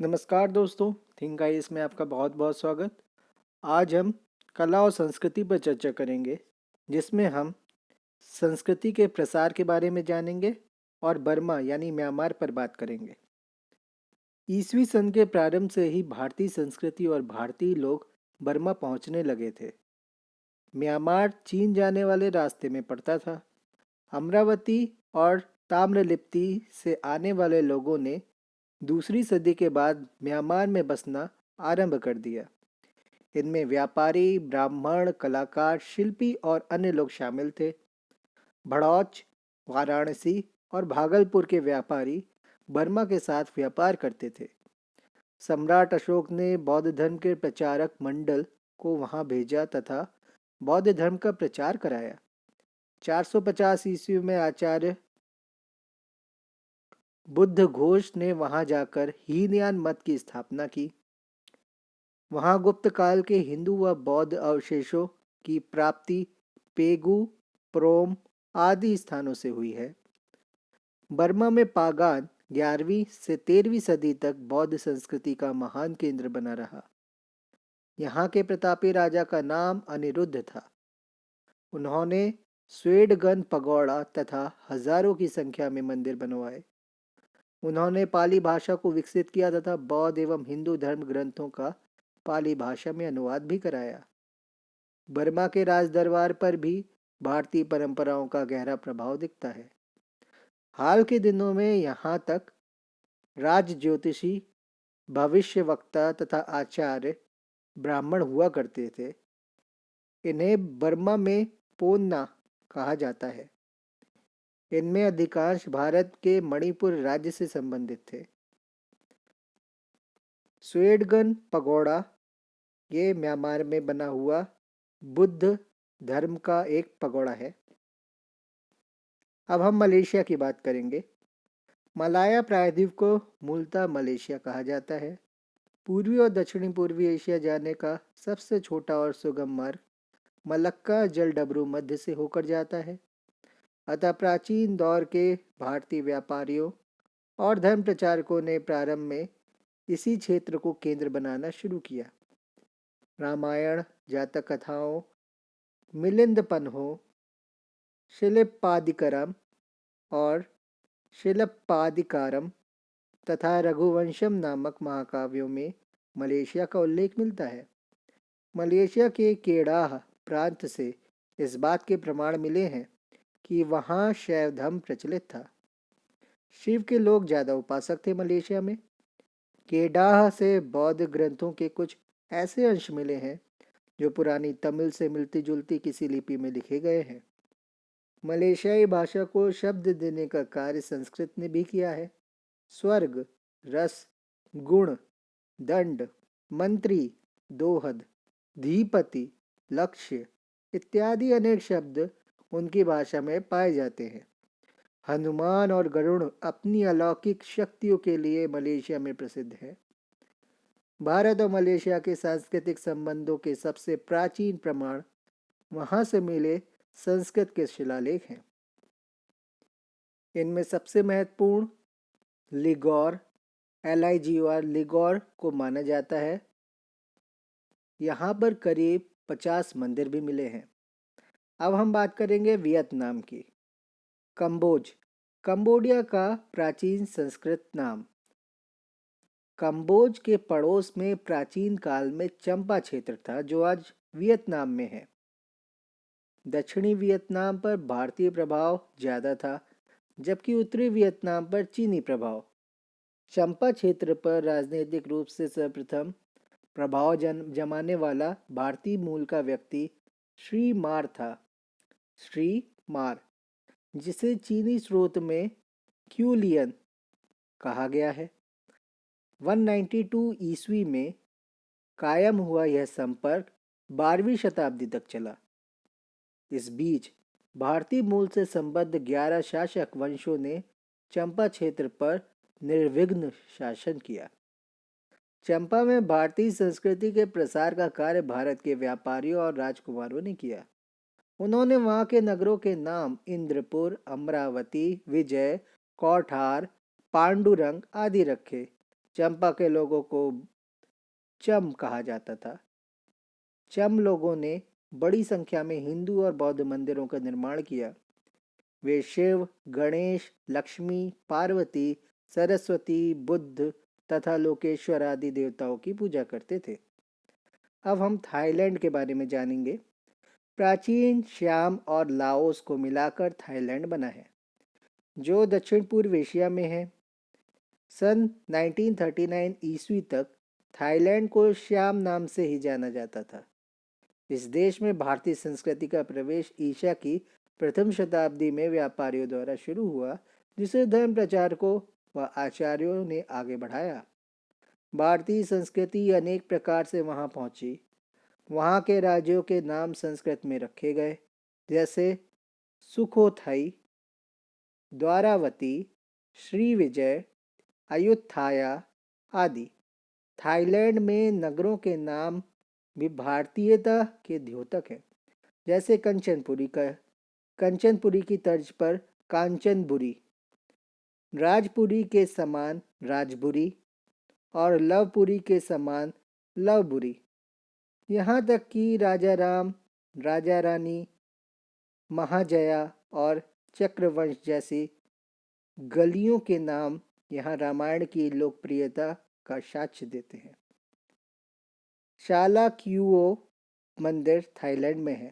नमस्कार दोस्तों, think ice में आपका बहुत बहुत स्वागत। आज हम कला और संस्कृति पर चर्चा करेंगे, जिसमें हम संस्कृति के प्रसार के बारे में जानेंगे और बर्मा यानी म्यांमार पर बात करेंगे। ईसवी सन के प्रारंभ से ही भारतीय संस्कृति और भारतीय लोग बर्मा पहुंचने लगे थे। म्यांमार चीन जाने वाले रास्ते में पड़ता था। अमरावती और ताम्रलिप्ति से आने वाले लोगों ने दूसरी सदी के बाद म्यांमार में बसना आरंभ कर दिया। इनमें व्यापारी, ब्राह्मण, कलाकार, शिल्पी और अन्य लोग शामिल थे। भड़ौच, वाराणसी और भागलपुर के व्यापारी बर्मा के साथ व्यापार करते थे। सम्राट अशोक ने बौद्ध धर्म के प्रचारक मंडल को वहां भेजा तथा बौद्ध धर्म का प्रचार कराया। 450 ईस्वी में आचार्य बुद्ध घोष ने वहां जाकर हीनयान मत की स्थापना की। वहां गुप्त काल के हिंदू व बौद्ध अवशेषों की प्राप्ति पेगु, प्रोम आदि स्थानों से हुई है। बर्मा में पागान 11वीं से 13वीं सदी तक बौद्ध संस्कृति का महान केंद्र बना रहा। यहाँ के प्रतापी राजा का नाम अनिरुद्ध था। उन्होंने स्वेडगन पगोड़ा तथा हजारों की संख्या में मंदिर बनवाए। उन्होंने पाली भाषा को विकसित किया तथा बौद्ध एवं हिंदू धर्म ग्रंथों का पाली भाषा में अनुवाद भी कराया। बर्मा के राज दरबार पर भी भारतीय परंपराओं का गहरा प्रभाव दिखता है। हाल के दिनों में यहाँ तक राज ज्योतिषी, भविष्य वक्ता तथा आचार्य ब्राह्मण हुआ करते थे। इन्हें बर्मा में पोन्ना कहा जाता है। इनमें अधिकांश भारत के मणिपुर राज्य से संबंधित थे। स्वेडगन पगोड़ा ये म्यांमार में बना हुआ बुद्ध धर्म का एक पगोड़ा है। अब हम मलेशिया की बात करेंगे। मलाया प्रायद्वीप को मूलतः मलेशिया कहा जाता है। पूर्वी और दक्षिणी पूर्वी एशिया जाने का सबसे छोटा और सुगम मार्ग मलक्का जलडबरू मध्य से होकर जाता है। अतः प्राचीन दौर के भारतीय व्यापारियों और धर्म प्रचारकों ने प्रारंभ में इसी क्षेत्र को केंद्र बनाना शुरू किया। रामायण, जातक कथाओं, मिलिंद पन्हो, शिलिप्पादिकरम और शिलप्पादिकारम तथा रघुवंशम नामक महाकाव्यों में मलेशिया का उल्लेख मिलता है। मलेशिया के केडाह प्रांत से इस बात के प्रमाण मिले हैं कि वहाँ शैव धर्म प्रचलित था। शिव के लोग ज़्यादा उपासक थे मलेशिया में। केडाह से बौद्ध ग्रंथों के कुछ ऐसे अंश मिले हैं जो पुरानी तमिल से मिलती जुलती किसी लिपि में लिखे गए हैं। मलेशियाई भाषा को शब्द देने का कार्य संस्कृत ने भी किया है। स्वर्ग, रस, गुण, दंड, मंत्री, दोहद, धीपति, लक्ष्य इत्यादि अनेक शब्द उनकी भाषा में पाए जाते हैं। हनुमान और गरुड़ अपनी अलौकिक शक्तियों के लिए मलेशिया में प्रसिद्ध है। भारत और मलेशिया के सांस्कृतिक संबंधों के सबसे प्राचीन प्रमाण वहां से मिले संस्कृत के शिलालेख हैं। इनमें सबसे महत्वपूर्ण लिगौर LIGOR लिगौर को माना जाता है। यहाँ पर करीब 50 मंदिर भी मिले हैं। अब हम बात करेंगे वियतनाम की। कंबोज कंबोडिया का प्राचीन संस्कृत नाम। कंबोज के पड़ोस में प्राचीन काल में चंपा क्षेत्र था जो आज वियतनाम में है। दक्षिणी वियतनाम पर भारतीय प्रभाव ज़्यादा था, जबकि उत्तरी वियतनाम पर चीनी प्रभाव। चंपा क्षेत्र पर राजनीतिक रूप से सर्वप्रथम प्रभाव जमाने वाला भारतीय मूल का व्यक्ति श्री मार था। श्री मार, जिसे चीनी स्रोत में क्यूलियन कहा गया है। 192 ईस्वी में कायम हुआ यह संपर्क 12वीं शताब्दी तक चला। इस बीच भारतीय मूल से संबद्ध 11 शासक वंशों ने चंपा क्षेत्र पर निर्विघ्न शासन किया। चंपा में भारतीय संस्कृति के प्रसार का कार्य भारत के व्यापारियों और राजकुमारों ने किया। उन्होंने वहां के नगरों के नाम इंद्रपुर, अमरावती, विजय, कौठार, पांडुरंग आदि रखे। चंपा के लोगों को चम कहा जाता था। चम लोगों ने बड़ी संख्या में हिंदू और बौद्ध मंदिरों का निर्माण किया। वे शिव, गणेश, लक्ष्मी, पार्वती, सरस्वती, बुद्ध तथा लोकेश्वर आदि देवताओं की पूजा करते थे। अब हम थाईलैंड के बारे में जानेंगे। प्राचीन श्याम और लाओस को मिलाकर थाईलैंड बना है, जो दक्षिण पूर्व एशिया में है। सन 1939 ईस्वी तक थाईलैंड को श्याम नाम से ही जाना जाता था। इस देश में भारतीय संस्कृति का प्रवेश ईसा की प्रथम शताब्दी में व्यापारियों द्वारा शुरू हुआ, जिसे धर्म प्रचारकों व आचार्यों ने आगे बढ़ाया। भारतीय संस्कृति अनेक प्रकार से वहां पहुंची। वहां के राज्यों के नाम संस्कृत में रखे गए, जैसे सुखोथई, द्वारावती, श्रीविजय, अयुत्थाया आदि। थाईलैंड में नगरों के नाम भी भारतीयता के द्योतक हैं, जैसे कंचनपुरी की तर्ज पर कांचनबुरी, राजपुरी के समान राजपुरी और लवपुरी के समान लवपुरी। यहाँ तक कि राजा राम, राजा रानी, महाजया और चक्रवंश जैसी गलियों के नाम यहाँ रामायण की लोकप्रियता का साक्ष्य देते हैं। शाला क्यूओ मंदिर थाईलैंड में है।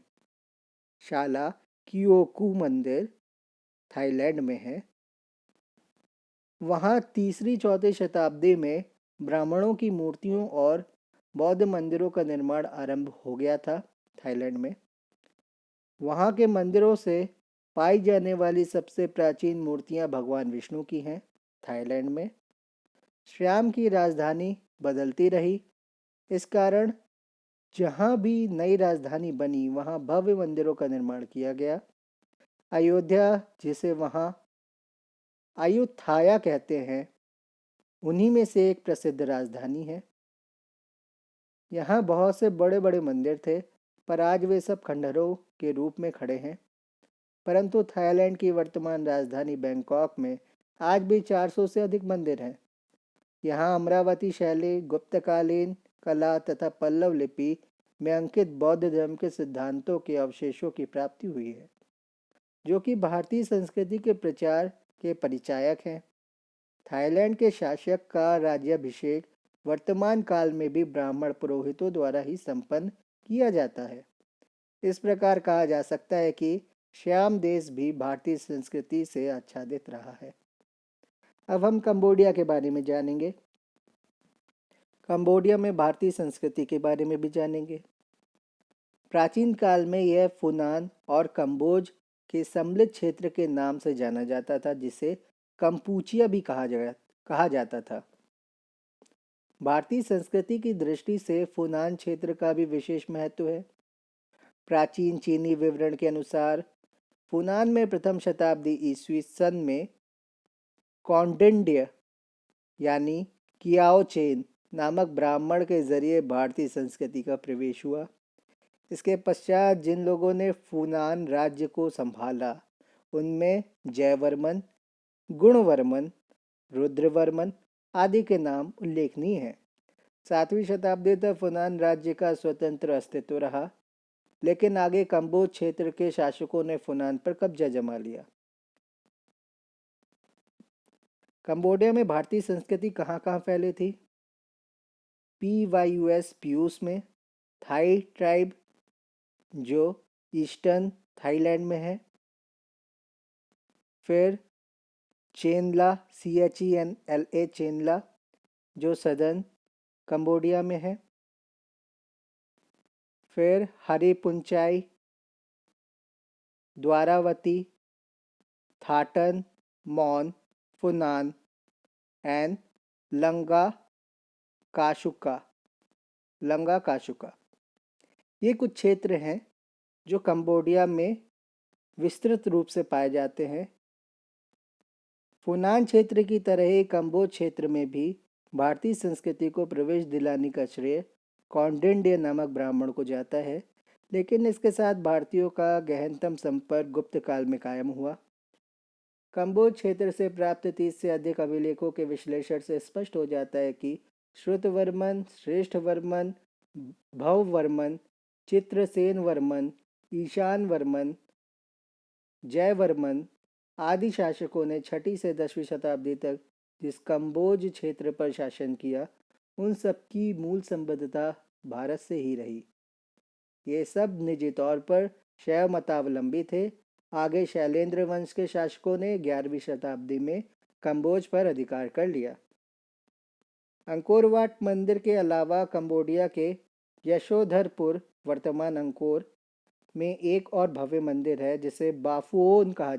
शाला क्यूओकू मंदिर थाईलैंड में है। वहाँ 3री-4वीं शताब्दी में ब्राह्मणों की मूर्तियों और बौद्ध मंदिरों का निर्माण आरंभ हो गया था थाईलैंड में। वहाँ के मंदिरों से पाई जाने वाली सबसे प्राचीन मूर्तियाँ भगवान विष्णु की हैं। थाईलैंड में श्याम की राजधानी बदलती रही। इस कारण जहाँ भी नई राजधानी बनी, वहाँ भव्य मंदिरों का निर्माण किया गया। अयोध्या, जिसे वहाँ अयुत्थाया कहते हैं, उन्हीं में से एक प्रसिद्ध राजधानी है। यहाँ बहुत से बड़े बड़े मंदिर थे, पर आज वे सब खंडहरों के रूप में खड़े हैं। परंतु थाईलैंड की वर्तमान राजधानी बैंकॉक में आज भी 400 से अधिक मंदिर हैं। यहाँ अमरावती शैली, गुप्तकालीन कला तथा पल्लव लिपि में अंकित बौद्ध धर्म के सिद्धांतों के अवशेषों की प्राप्ति हुई है, जो कि भारतीय संस्कृति के प्रचार के परिचायक हैं। थाईलैंड के शासक का राज्याभिषेक वर्तमान काल में भी ब्राह्मण पुरोहितों द्वारा ही संपन्न किया जाता है। इस प्रकार कहा जा सकता है कि श्याम देश भी भारतीय संस्कृति से आच्छादित रहा है। अब हम कंबोडिया के बारे में जानेंगे। कंबोडिया में भारतीय संस्कृति के बारे में भी जानेंगे। प्राचीन काल में यह फुनान और कंबोज के सम्मिलित क्षेत्र के नाम से जाना जाता था, जिसे कंपूचिया भी कहा जाता था। भारतीय संस्कृति की दृष्टि से फुनान क्षेत्र का भी विशेष महत्व है। प्राचीन चीनी विवरण के अनुसार फुनान में प्रथम शताब्दी ईस्वी सन में कौंडिन्य यानी कियाओ चेन नामक ब्राह्मण के जरिए भारतीय संस्कृति का प्रवेश हुआ। इसके पश्चात जिन लोगों ने फुनान राज्य को संभाला, उनमें जयवर्मन, गुणवर्मन, रुद्रवर्मन आदि के नाम उल्लेखनीय हैं। 7वीं शताब्दी तक फुनान राज्य का स्वतंत्र अस्तित्व रहा, लेकिन आगे कंबोज क्षेत्र के शासकों ने फुनान पर कब्जा जमा लिया। कंबोडिया में भारतीय संस्कृति कहाँ कहाँ फैली थी? PYUS पियूस में, थाई ट्राइब जो ईस्टर्न थाईलैंड में है। फिर चेनला CHENLA चेनला जो सदर्न कंबोडिया में है। फिर हरिपुंचाई, द्वारावती, थाटन, मौन, फुनान एंड लंगा काशुका। ये कुछ क्षेत्र हैं जो कंबोडिया में विस्तृत रूप से पाए जाते हैं। फुनान क्षेत्र की तरह ही कंबोज क्षेत्र में भी भारतीय संस्कृति को प्रवेश दिलाने का श्रेय कौंडिन्य नामक ब्राह्मण को जाता है, लेकिन इसके साथ भारतीयों का गहनतम संपर्क गुप्त काल में कायम हुआ। कंबोज क्षेत्र से प्राप्त 30 से अधिक अभिलेखों के विश्लेषण से स्पष्ट हो जाता है कि श्रुतवर्मन, श्रेष्ठवर्मन, भववर्मन, चित्रसेनवर्मन, ईशानवर्मन, जयवर्मन आदि शासकों ने 6ठी से 10वीं शताब्दी तक जिस कंबोज क्षेत्र पर शासन किया, उन सबकी मूल संबद्धता भारत से ही रही। ये सब निजी तौर पर शैव मतावलंबी थे। आगे शैलेंद्र वंश के शासकों ने 11वीं शताब्दी में कंबोज पर अधिकार कर लिया। अंकोर वाट मंदिर के अलावा कंबोडिया के यशोधरपुर, वर्तमान अंकोर में एक और भव्य मंदिर है जिसे बाफुओन कहा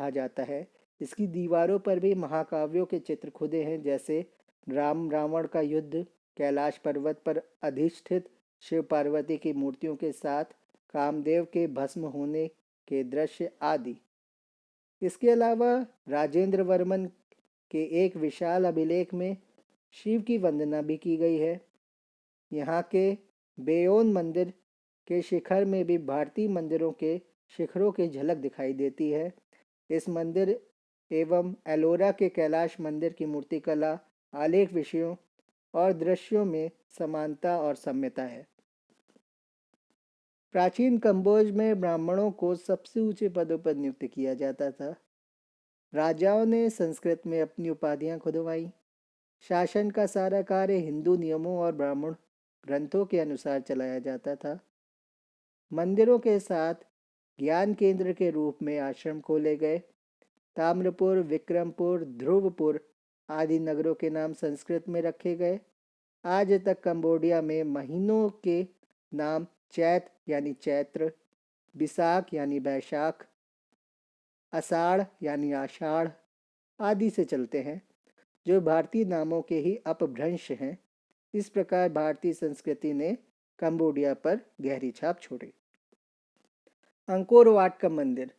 जाता है। इसकी दीवारों पर भी महाकाव्यों के चित्र खुदे हैं, जैसे राम रावण का युद्ध, कैलाश पर्वत पर अधिष्ठित शिव पार्वती की मूर्तियों के साथ कामदेव के भस्म होने के दृश्य आदि। इसके अलावा राजेंद्र वर्मन के एक विशाल अभिलेख में शिव की वंदना भी की गई है। यहाँ के बेयोन मंदिर के शिखर में भी भारतीय मंदिरों के शिखरों की झलक दिखाई देती है। इस मंदिर एवं एलोरा के कैलाश मंदिर की मूर्तिकला, आलेख विषयों और दृश्यों में समानता और साम्यता है। प्राचीन कंबोज में ब्राह्मणों को सबसे ऊंचे पदों पर नियुक्त किया जाता था। राजाओं ने संस्कृत में अपनी उपाधियां खुदवाई। शासन का सारा कार्य हिंदू नियमों और ब्राह्मण ग्रंथों के अनुसार चलाया जाता था। मंदिरों के साथ ज्ञान केंद्र के रूप में आश्रम खोले गए। ताम्रपुर, विक्रमपुर, ध्रुवपुर आदि नगरों के नाम संस्कृत में रखे गए। आज तक कंबोडिया में महीनों के नाम चैत यानी चैत्र, बिसाख यानी बैशाख, अषाढ़ यानी आषाढ़ आदि से चलते हैं, जो भारतीय नामों के ही अपभ्रंश हैं। इस प्रकार भारतीय संस्कृति ने कंबोडिया पर गहरी छाप छोड़ी। अंकोर वाट का मंदिर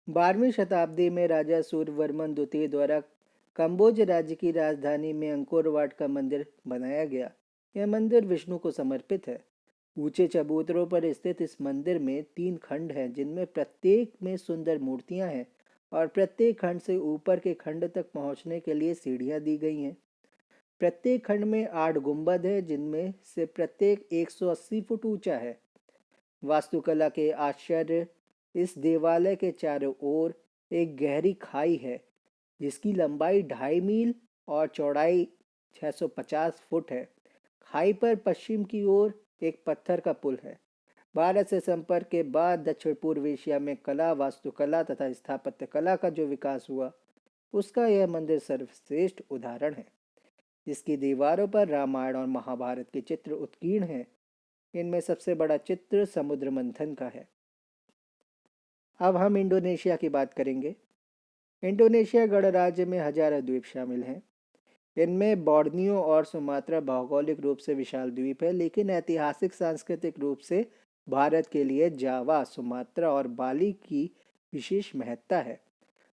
12वीं शताब्दी में राजा सूर्यवर्मन द्वितीय द्वारा कंबोज राज्य की राजधानी में अंकोर वाट का मंदिर बनाया गया। यह मंदिर विष्णु को समर्पित है। ऊंचे चबूतरों पर स्थित इस मंदिर में 3 खंड हैं, जिनमें प्रत्येक में सुंदर मूर्तियां हैं और प्रत्येक खंड से ऊपर के खंड तक पहुंचने के लिए सीढ़ियां दी गई हैं। प्रत्येक खंड में 8 गुंबद है, जिनमें से प्रत्येक 180 फुट ऊंचा है। वास्तुकला के आश्चर्य, इस देवालय के चारों ओर एक गहरी खाई है, जिसकी लंबाई 2.5 मील और चौड़ाई 650 फुट है। खाई पर पश्चिम की ओर एक पत्थर का पुल है। भारत से संपर्क के बाद दक्षिण पूर्व एशिया में कला, वास्तुकला तथा स्थापत्य कला का जो विकास हुआ, उसका यह मंदिर सर्वश्रेष्ठ उदाहरण है। इसकी दीवारों पर रामायण और महाभारत के चित्र उत्कीर्ण हैं। इनमें सबसे बड़ा चित्र समुद्र मंथन का है। अब हम इंडोनेशिया की बात करेंगे। इंडोनेशिया गणराज्य में हजारों द्वीप शामिल हैं। इनमें बोर्नियो और सुमात्रा भौगोलिक रूप से विशाल द्वीप है, लेकिन ऐतिहासिक सांस्कृतिक रूप से भारत के लिए जावा, सुमात्रा और बाली की विशेष महत्ता है।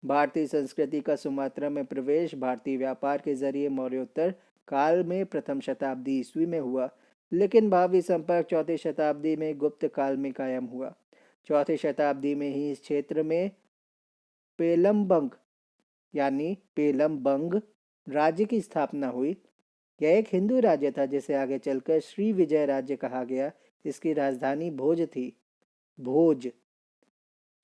भारतीय संस्कृति का सुमात्रा में प्रवेश भारतीय व्यापार के जरिए मौर्योत्तर काल में प्रथम शताब्दी ईस्वी में हुआ, लेकिन भावी संपर्क 4ठी शताब्दी में गुप्त काल में कायम हुआ। 4ठी शताब्दी में ही इस क्षेत्र में पेलम्बंग यानी पेलम्बंग राज्य की स्थापना हुई। यह एक हिंदू राज्य था, जिसे आगे चलकर श्री विजय राज्य कहा गया। इसकी राजधानी भोज थी। भोज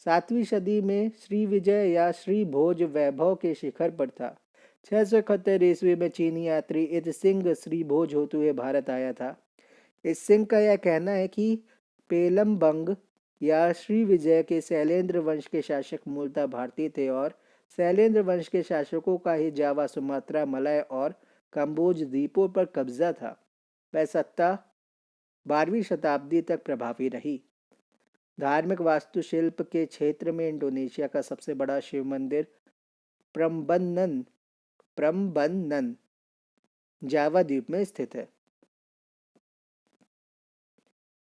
7वीं सदी में श्री विजय या श्री भोज वैभव के शिखर पर था। 671 ईस्वी में चीनी यात्री इत सिंह श्री भोज होते हुए भारत आया था। इस सिंह का यह कहना है कि पेलम्बंग या श्री विजय के शैलेंद्र वंश के शासक मूलतः भारतीय थे और शैलेंद्र वंश के शासकों का ही जावा, सुमात्रा, मलय और कंबोज द्वीपों पर कब्जा था। वह सत्ता 12वीं शताब्दी तक प्रभावी रही। धार्मिक वास्तुशिल्प के क्षेत्र में इंडोनेशिया का सबसे बड़ा शिव मंदिर प्रम्बनन जावा द्वीप में स्थित है।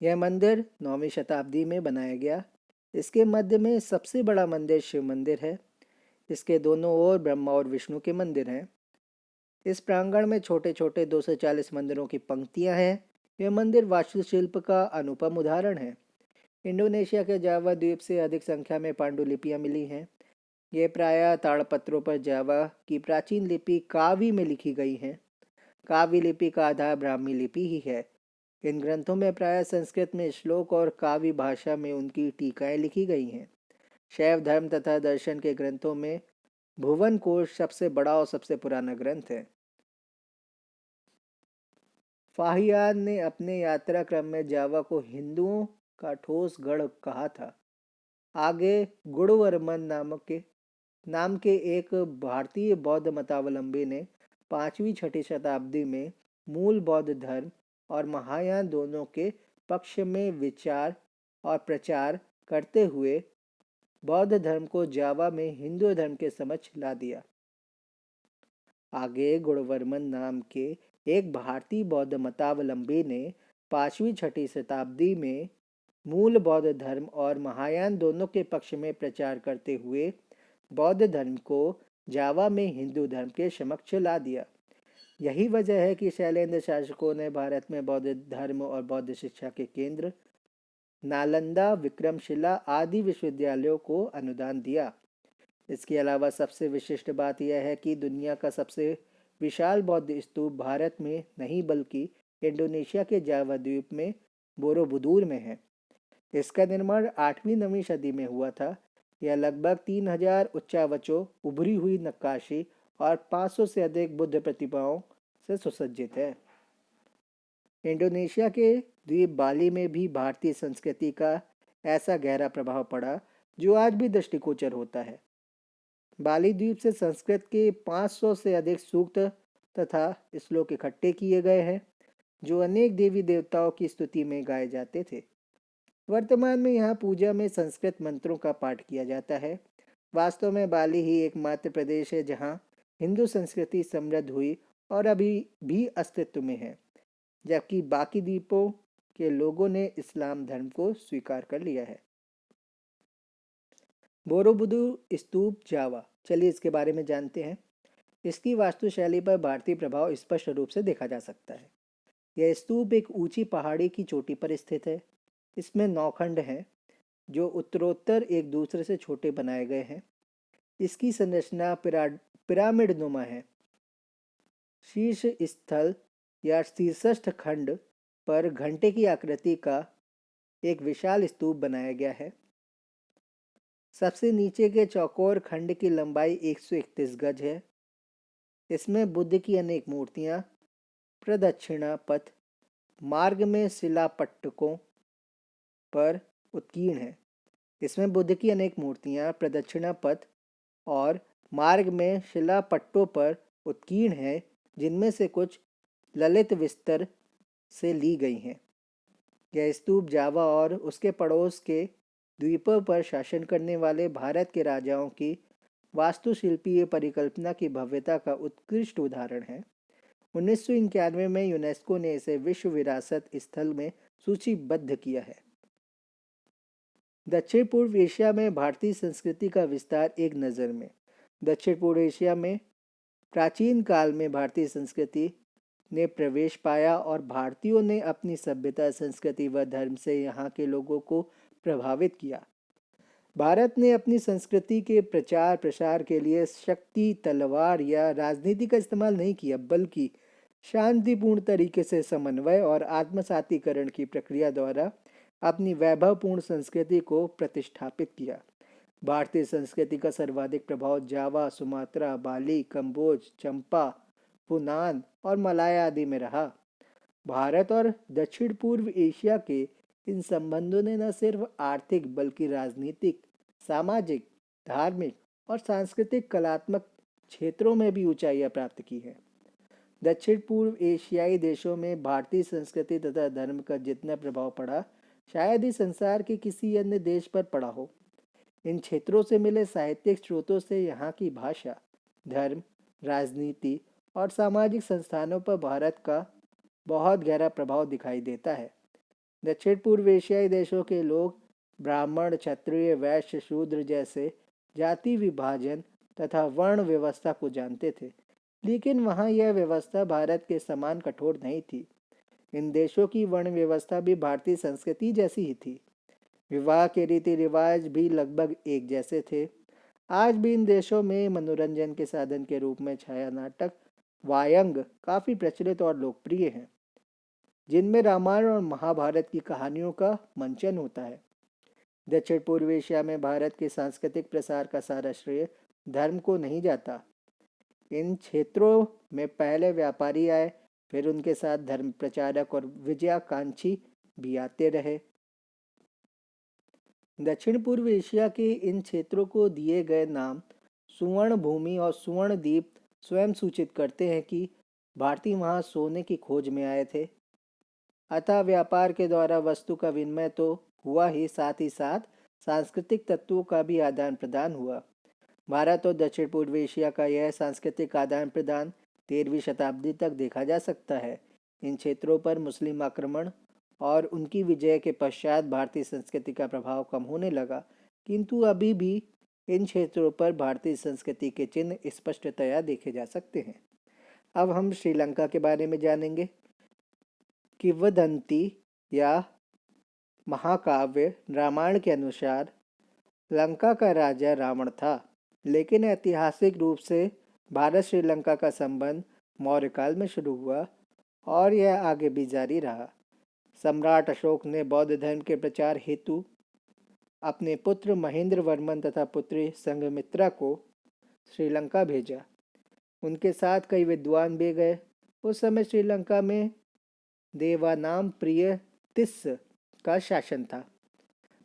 यह मंदिर 9वीं शताब्दी में बनाया गया। इसके मध्य में सबसे बड़ा मंदिर शिव मंदिर है। इसके दोनों ओर ब्रह्मा और विष्णु के मंदिर हैं। इस प्रांगण में छोटे छोटे 240 मंदिरों की पंक्तियां हैं। यह मंदिर वास्तुशिल्प का अनुपम उदाहरण है। इंडोनेशिया के जावा द्वीप से अधिक संख्या में पांडुलिपियां मिली हैं। ये प्रायः ताड़पत्रों पर जावा की प्राचीन लिपि कावी में लिखी गई हैं। कावी लिपि का आधार ब्राह्मी लिपि ही है। इन ग्रंथों में प्रायः संस्कृत में श्लोक और कावी भाषा में उनकी टीकाएं लिखी गई हैं। शैव धर्म तथा दर्शन के ग्रंथों में भुवन कोश सबसे बड़ा और सबसे पुराना ग्रंथ है। फाहियान ने अपने यात्रा क्रम में जावा को हिंदुओं का ठोस गढ़ कहा था। आगे गुणवर्मन नाम के एक भारतीय बौद्ध मतावलंबी ने 5वीं-6वीं शताब्दी में मूल बौद्ध धर्म और महायान दोनों के पक्ष में विचार और प्रचार करते हुए बौद्ध धर्म को जावा में हिंदू धर्म के समक्ष ला दिया। आगे गुणवर्मन नाम के एक भारतीय बौद्ध मतावलंबी ने 5वीं-6वीं शताब्दी में मूल बौद्ध धर्म और महायान दोनों के पक्ष में प्रचार करते हुए बौद्ध धर्म को जावा में हिंदू धर्म के समक्ष ला दिया। यही वजह है कि शैलेंद्र शासकों ने भारत में बौद्ध धर्म और बौद्ध शिक्षा के केंद्र नालंदा, विक्रमशिला आदि विश्वविद्यालयों को अनुदान दिया। इसके अलावा सबसे विशिष्ट बात यह है कि दुनिया का सबसे विशाल बौद्ध स्तूप भारत में नहीं बल्कि इंडोनेशिया के जावा द्वीप में बोरोबुदूर में है। इसका निर्माण 8वीं-9वीं सदी में हुआ था। यह लगभग 3000 उच्चावचों, उभरी हुई नक्काशी और 500 से अधिक बुद्ध प्रतिमाओं से सुसज्जित है। इंडोनेशिया के द्वीप बाली में भी भारतीय संस्कृति का ऐसा गहरा प्रभाव पड़ा जो आज भी दृष्टिगोचर होता है। बाली द्वीप से संस्कृत के 500 से अधिक सूक्त तथा श्लोक इकट्ठे किए गए हैं जो अनेक देवी देवताओं की स्तुति में गाए जाते थे। वर्तमान में यहाँ पूजा में संस्कृत मंत्रों का पाठ किया जाता है। वास्तव में बाली ही एकमात्र प्रदेश है जहाँ हिंदू संस्कृति समृद्ध हुई और अभी भी अस्तित्व में है, जबकि बाकी द्वीपों के लोगों ने इस्लाम धर्म को स्वीकार कर लिया है। बोरोबुदूर स्तूप जावा, चलिए इसके बारे में जानते हैं। इसकी वास्तुशैली पर भारतीय प्रभाव स्पष्ट रूप से देखा जा सकता है। यह स्तूप एक ऊंची पहाड़ी की चोटी पर स्थित है। इसमें 9 खंड हैं जो उत्तरोत्तर एक दूसरे से छोटे बनाए गए हैं। इसकी संरचना पिरामिड नुमा है। शीर्ष स्थल या शीर्षस्थ खंड पर घंटे की आकृति का एक विशाल स्तूप बनाया गया है। सबसे नीचे के चौकोर खंड की लंबाई 131 गज है। इसमें बुद्ध की अनेक मूर्तियां प्रदक्षिणा पथ मार्ग में शिलापट्टकों पर उत्कीर्ण है। इसमें बुद्ध की अनेक मूर्तियां प्रदक्षिणा पथ और मार्ग में शिलापट्टों पर उत्कीर्ण है, जिनमें से कुछ ललित विस्तर से ली गई हैं। यह स्तूप जावा और उसके पड़ोस के द्वीपों पर शासन करने वाले भारत के राजाओं की वास्तुशिल्पीय परिकल्पना की भव्यता का उत्कृष्ट उदाहरण है। 1991 में यूनेस्को ने इसे विश्व विरासत स्थल में सूचीबद्ध किया है। दक्षिण पूर्व एशिया में भारतीय संस्कृति का विस्तार एक नज़र में। दक्षिण पूर्व एशिया में प्राचीन काल में भारतीय संस्कृति ने प्रवेश पाया और भारतीयों ने अपनी सभ्यता, संस्कृति व धर्म से यहाँ के लोगों को प्रभावित किया। भारत ने अपनी संस्कृति के प्रचार प्रसार के लिए शक्ति, तलवार या राजनीति का इस्तेमाल नहीं किया, बल्कि शांतिपूर्ण तरीके से समन्वय और आत्मसातीकरण की प्रक्रिया द्वारा अपनी वैभवपूर्ण संस्कृति को प्रतिष्ठापित किया। भारतीय संस्कृति का सर्वाधिक प्रभाव जावा, सुमात्रा, बाली, कंबोज, चंपा, फुनान और मलाया आदि में रहा। भारत और दक्षिण पूर्व एशिया के इन संबंधों ने न सिर्फ आर्थिक बल्कि राजनीतिक, सामाजिक, धार्मिक और सांस्कृतिक कलात्मक क्षेत्रों में भी ऊंचाइयां प्राप्त की हैं। दक्षिण पूर्व एशियाई देशों में भारतीय संस्कृति तथा धर्म का जितना प्रभाव पड़ा, शायद ही संसार के किसी अन्य देश पर पड़ा हो। इन क्षेत्रों से मिले साहित्यिक स्रोतों से यहाँ की भाषा, धर्म, राजनीति और सामाजिक संस्थानों पर भारत का बहुत गहरा प्रभाव दिखाई देता है। दक्षिण पूर्व एशियाई देशों के लोग ब्राह्मण, क्षत्रिय, वैश्य, शूद्र जैसे जाति विभाजन तथा वर्ण व्यवस्था को जानते थे, लेकिन वहाँ यह व्यवस्था भारत के समान कठोर नहीं थी। इन देशों की वर्ण व्यवस्था भी भारतीय संस्कृति जैसी ही थी। विवाह के रीति रिवाज भी लगभग एक जैसे थे। आज भी इन देशों में मनोरंजन के साधन के रूप में छाया नाटक वायंग काफी प्रचलित और लोकप्रिय हैं, जिनमें रामायण और महाभारत की कहानियों का मंचन होता है। दक्षिण पूर्व एशिया में भारत के सांस्कृतिक प्रसार का सारा श्रेय धर्म को नहीं जाता। इन क्षेत्रों में पहले व्यापारी आए, फिर उनके साथ धर्म प्रचारक और विजयाकांक्षी भी आते रहे। दक्षिण पूर्व एशिया के इन क्षेत्रों को दिए गए नाम सुवर्ण भूमि और सुवर्ण द्वीप स्वयं सूचित करते हैं कि भारतीय वहां सोने की खोज में आए थे। अतः व्यापार के द्वारा वस्तु का विनिमय तो हुआ ही, साथ ही साथ सांस्कृतिक तत्वों का भी आदान प्रदान हुआ। भारत और दक्षिण पूर्व एशिया का यह सांस्कृतिक आदान प्रदान 13वीं शताब्दी तक देखा जा सकता है। इन क्षेत्रों पर मुस्लिम आक्रमण और उनकी विजय के पश्चात भारतीय संस्कृति का प्रभाव कम होने लगा, किंतु अभी भी इन क्षेत्रों पर भारतीय संस्कृति के चिन्ह स्पष्टतया देखे जा सकते हैं। अब हम श्रीलंका के बारे में जानेंगे। किंवदंती या महाकाव्य रामायण के अनुसार लंका का राजा रावण था, लेकिन ऐतिहासिक रूप से भारत श्रीलंका का संबंध मौर्य काल में शुरू हुआ और यह आगे भी जारी रहा। सम्राट अशोक ने बौद्ध धर्म के प्रचार हेतु अपने पुत्र महेंद्र वर्मन तथा पुत्री संघमित्रा को श्रीलंका भेजा। उनके साथ कई विद्वान भी गए। उस समय श्रीलंका में देवानाम प्रिय तिस्स का शासन था।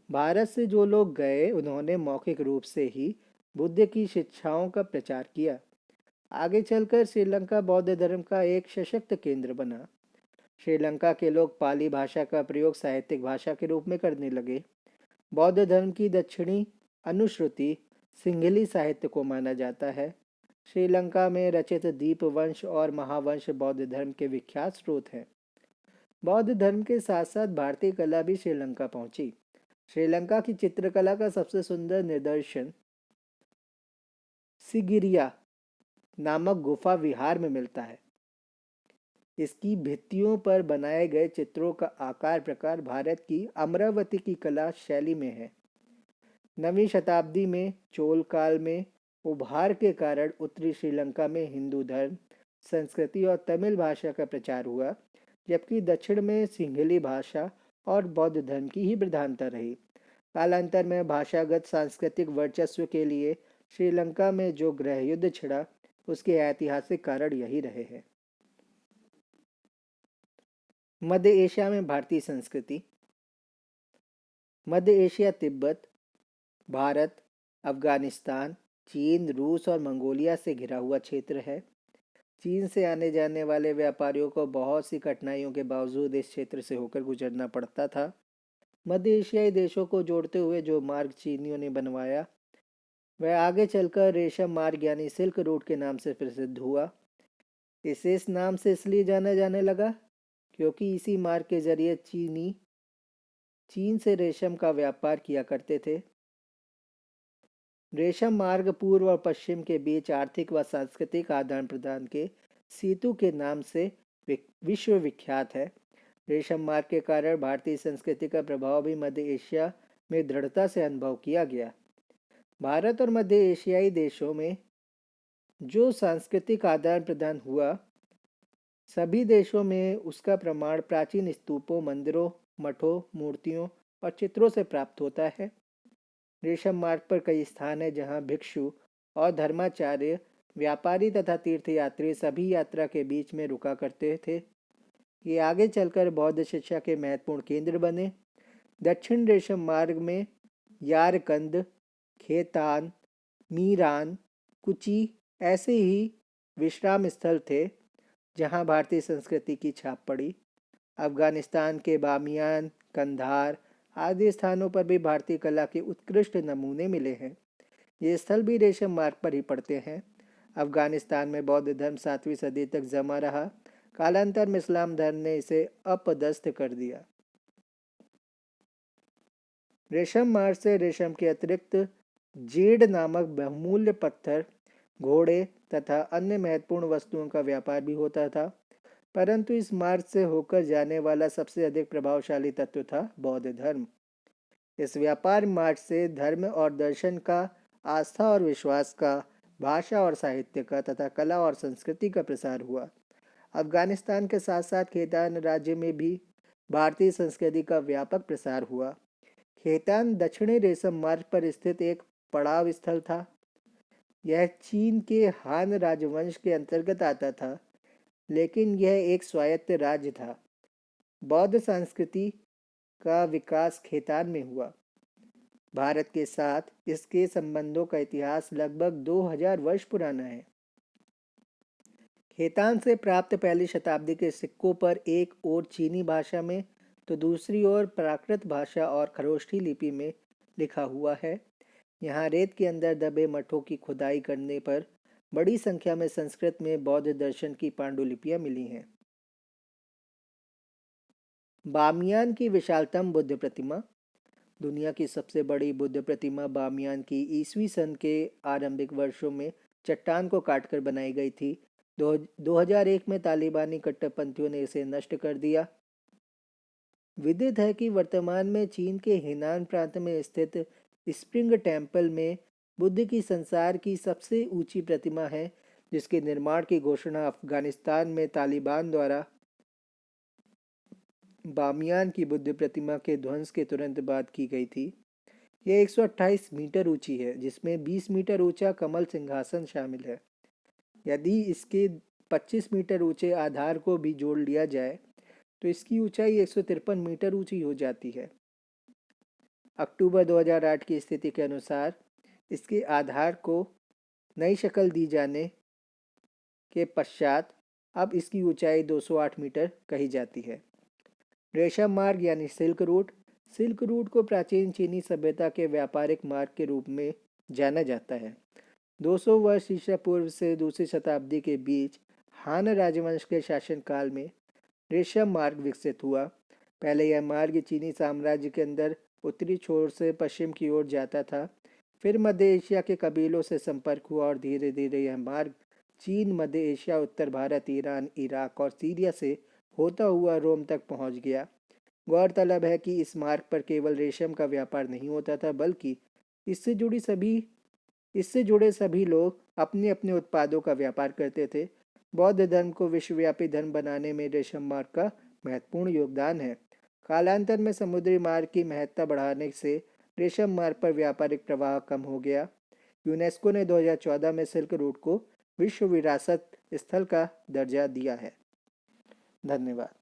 भारत से जो लोग गए उन्होंने मौखिक रूप से ही बुद्ध की शिक्षाओं का प्रचार किया। आगे चलकर श्रीलंका बौद्ध धर्म का एक सशक्त केंद्र बना। श्रीलंका के लोग पाली भाषा का प्रयोग साहित्यिक भाषा के रूप में करने लगे। बौद्ध धर्म की दक्षिणी अनुश्रुति सिंहली साहित्य को माना जाता है। श्रीलंका में रचित दीपवंश और महावंश बौद्ध धर्म के विख्यात स्रोत हैं। बौद्ध धर्म के साथ साथ भारतीय कला भी श्रीलंका पहुंची। श्रीलंका की चित्रकला का सबसे सुंदर निदर्शन सिगिरिया नामक गुफा विहार में मिलता है। इसकी भित्तियों पर बनाए गए चित्रों का आकार प्रकार भारत की अमरावती की कला शैली में है। 9वीं शताब्दी में चोल काल में उभार के कारण उत्तरी श्रीलंका में हिंदू धर्म, संस्कृति और तमिल भाषा का प्रचार हुआ, जबकि दक्षिण में सिंहली भाषा और बौद्ध धर्म की ही प्रधानता रही। कालांतर में भाषागत सांस्कृतिक वर्चस्व के लिए श्रीलंका में जो गृह युद्ध छिड़ा, उसके ऐतिहासिक कारण यही रहे हैं। मध्य एशिया में भारतीय संस्कृति। मध्य एशिया तिब्बत, भारत, अफगानिस्तान, चीन, रूस और मंगोलिया से घिरा हुआ क्षेत्र है। चीन से आने जाने वाले व्यापारियों को बहुत सी कठिनाइयों के बावजूद इस क्षेत्र से होकर गुजरना पड़ता था। मध्य एशियाई देशों को जोड़ते हुए जो मार्ग चीनियों ने बनवाया, वह आगे चलकर रेशम मार्ग यानी सिल्क रूट के नाम से प्रसिद्ध हुआ। इसे इस नाम से इसलिए जाना जाने लगा क्योंकि इसी मार्ग के जरिए चीनी चीन से रेशम का व्यापार किया करते थे। रेशम मार्ग पूर्व और पश्चिम के बीच आर्थिक व सांस्कृतिक आदान प्रदान के सेतु के नाम से विश्व विख्यात है। रेशम मार्ग के कारण भारतीय संस्कृति का प्रभाव भी मध्य एशिया में दृढ़ता से अनुभव किया गया। भारत और मध्य एशियाई देशों में जो सांस्कृतिक आदान प्रदान हुआ, सभी देशों में उसका प्रमाण प्राचीन स्तूपों, मंदिरों, मठों, मूर्तियों और चित्रों से प्राप्त होता है। रेशम मार्ग पर कई स्थान हैं जहां भिक्षु और धर्माचार्य, व्यापारी तथा तीर्थयात्री सभी यात्रा के बीच में रुका करते थे। ये आगे चलकर बौद्ध शिक्षा के महत्वपूर्ण केंद्र बने। दक्षिण रेशम मार्ग में यारकंद, खेतान, मीरान, कुची ऐसे ही विश्राम स्थल थे जहां भारतीय संस्कृति की छाप पड़ी। अफगानिस्तान के बामियान, कंधार आदि स्थानों पर भी भारतीय कला के उत्कृष्ट नमूने मिले हैं। ये स्थल भी रेशम मार्ग पर ही पड़ते हैं। अफगानिस्तान में बौद्ध धर्म 7वीं सदी तक जमा रहा। कालांतर में इस्लाम धर्म ने इसे अपदस्थ कर दिया। रेशम मार्ग से रेशम के अतिरिक्त जेड नामक बहुमूल्य पत्थर, घोड़े तथा अन्य महत्वपूर्ण वस्तुओं का व्यापार भी होता था, परंतु इस मार्ग से होकर जाने वाला सबसे अधिक प्रभावशाली तत्व था बौद्ध धर्म। इस व्यापार मार्ग से धर्म और दर्शन का, आस्था और विश्वास का, भाषा और साहित्य का तथा कला और संस्कृति का प्रसार हुआ। अफगानिस्तान के साथ साथ खेतान राज्य में भी भारतीय संस्कृति का व्यापक प्रसार हुआ। खेतान दक्षिणी रेशम मार्ग पर स्थित एक पड़ाव स्थल था। यह चीन के हान राजवंश के अंतर्गत आता था, लेकिन यह एक स्वायत्त राज्य था। बौद्ध संस्कृति का विकास खेतान में हुआ। भारत के साथ इसके संबंधों का इतिहास लगभग 2000 वर्ष पुराना है। खेतान से प्राप्त पहली शताब्दी के सिक्कों पर एक ओर चीनी भाषा में तो दूसरी ओर प्राकृत भाषा और खरोष्ठी लिपि में लिखा हुआ है। यहाँ रेत के अंदर दबे मठों की खुदाई करने पर बड़ी संख्या में संस्कृत में बौद्ध दर्शन की पांडुलिपियां मिली हैं। बामियान की विशालतम बुद्ध प्रतिमा। दुनिया की सबसे बड़ी बुद्ध प्रतिमा बामियान की ईस्वी सन के आरंभिक वर्षों में चट्टान को काटकर बनाई गई थी। 2001 में तालिबानी कट्टरपंथियों ने इसे नष्ट कर दिया। विदित है कि वर्तमान में चीन के हेनान प्रांत में स्थित स्प्रिंग टेम्पल में बुद्ध की संसार की सबसे ऊंची प्रतिमा है, जिसके निर्माण की घोषणा अफगानिस्तान में तालिबान द्वारा बामियान की बुद्ध प्रतिमा के ध्वंस के तुरंत बाद की गई थी। यह 128 मीटर ऊंची है, जिसमें 20 मीटर ऊंचा कमल सिंहासन शामिल है। यदि इसके 25 मीटर ऊंचे आधार को भी जोड़ लिया जाए तो इसकी ऊंचाई 153 मीटर ऊंची हो जाती है। अक्टूबर 2008 की स्थिति के अनुसार इसके आधार को नई शक्ल दी जाने के पश्चात अब इसकी ऊंचाई 208 मीटर कही जाती है। रेशम मार्ग यानी सिल्क रूट। सिल्क रूट को प्राचीन चीनी सभ्यता के व्यापारिक मार्ग के रूप में जाना जाता है। 200 वर्ष ईसा पूर्व से दूसरी शताब्दी के बीच हान राजवंश के शासनकाल में रेशम मार्ग विकसित हुआ। पहले यह मार्ग चीनी साम्राज्य के अंदर उत्तरी छोर से पश्चिम की ओर जाता था। फिर मध्य एशिया के कबीलों से संपर्क हुआ और धीरे धीरे यह मार्ग चीन, मध्य एशिया, उत्तर भारत, ईरान, इराक और सीरिया से होता हुआ रोम तक पहुंच गया। गौरतलब है कि इस मार्ग पर केवल रेशम का व्यापार नहीं होता था, बल्कि इससे जुड़े सभी लोग अपने अपने उत्पादों का व्यापार करते थे। बौद्ध धर्म को विश्वव्यापी धर्म बनाने में रेशम मार्ग का महत्वपूर्ण योगदान है। कालांतर में समुद्री मार्ग की महत्ता बढ़ाने से रेशम मार्ग पर व्यापारिक प्रवाह कम हो गया। यूनेस्को ने 2014 में सिल्क रूट को विश्व विरासत स्थल का दर्जा दिया है। धन्यवाद।